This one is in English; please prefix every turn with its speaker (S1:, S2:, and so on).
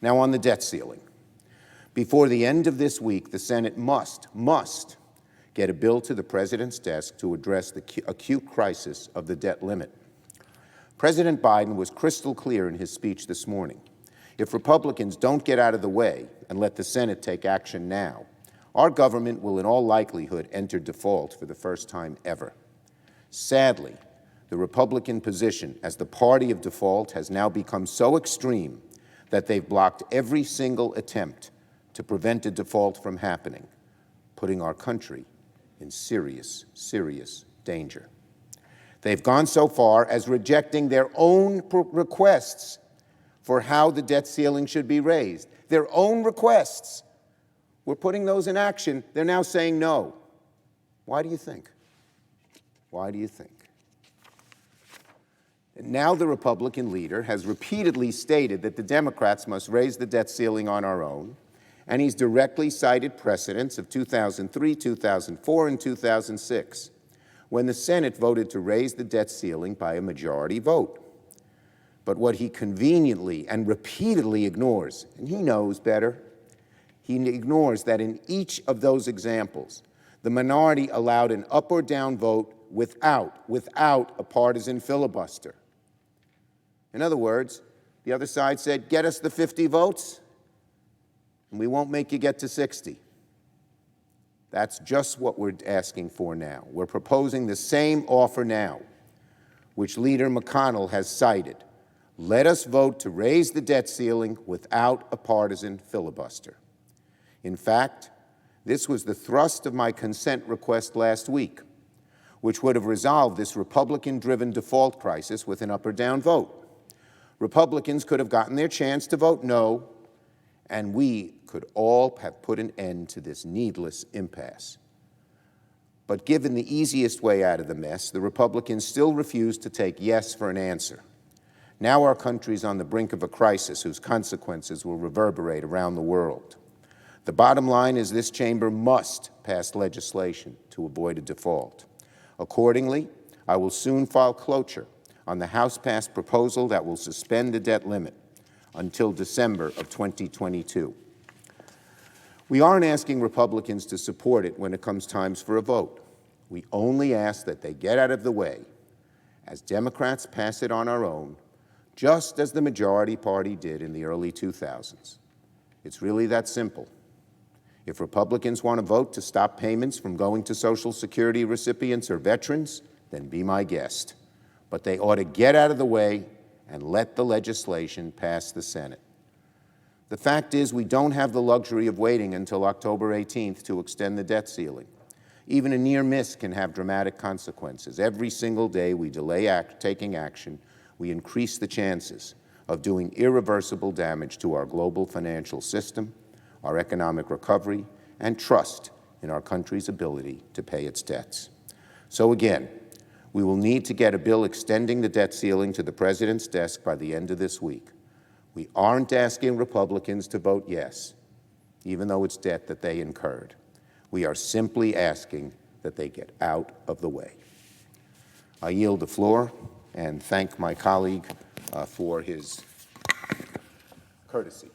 S1: Now, on the debt ceiling. Before the end of this week, the Senate must get a bill to the President's desk to address the acute crisis of the debt limit. President Biden was crystal clear in his speech this morning. If Republicans don't get out of the way and let the Senate take action now, our government will in all likelihood enter default for the first time ever. Sadly, the Republican position as the party of default has now become so extreme that they've blocked every single attempt to prevent a default from happening, putting our country in serious, serious danger. They've gone so far as rejecting their own requests for how the debt ceiling should be raised. Their own requests. We're putting those in action. They're now saying no. Why do you think? Why do you think? And now the Republican leader has repeatedly stated that the Democrats must raise the debt ceiling on our own, and he's directly cited precedents of 2003, 2004, and 2006, when the Senate voted to raise the debt ceiling by a majority vote. But what he conveniently and repeatedly ignores, and he knows better, he ignores that in each of those examples, the minority allowed an up or down vote without a partisan filibuster. In other words, the other side said, get us the 50 votes, and we won't make you get to 60. That's just what we're asking for now. We're proposing the same offer now, which Leader McConnell has cited. Let us vote to raise the debt ceiling without a partisan filibuster. In fact, this was the thrust of my consent request last week, which would have resolved this Republican-driven default crisis with an up or down vote. Republicans could have gotten their chance to vote no, and we could all have put an end to this needless impasse. But given the easiest way out of the mess, the Republicans still refused to take yes for an answer. Now our country's on the brink of a crisis whose consequences will reverberate around the world. The bottom line is this chamber must pass legislation to avoid a default. Accordingly, I will soon file cloture on the House-passed proposal that will suspend the debt limit until December of 2022. We aren't asking Republicans to support it when it comes time for a vote. We only ask that they get out of the way as Democrats pass it on our own, just as the majority party did in the early 2000s. It's really that simple. If Republicans want to vote to stop payments from going to Social Security recipients or veterans, then be my guest. But they ought to get out of the way and let the legislation pass the Senate. The fact is, we don't have the luxury of waiting until October 18th to extend the debt ceiling. Even a near miss can have dramatic consequences. Every single day we delay taking action, we increase the chances of doing irreversible damage to our global financial system, our economic recovery, and trust in our country's ability to pay its debts. So again, we will need to get a bill extending the debt ceiling to the President's desk by the end of this week. We aren't asking Republicans to vote yes, even though it's debt that they incurred. We are simply asking that they get out of the way. I yield the floor and thank my colleague for his courtesy.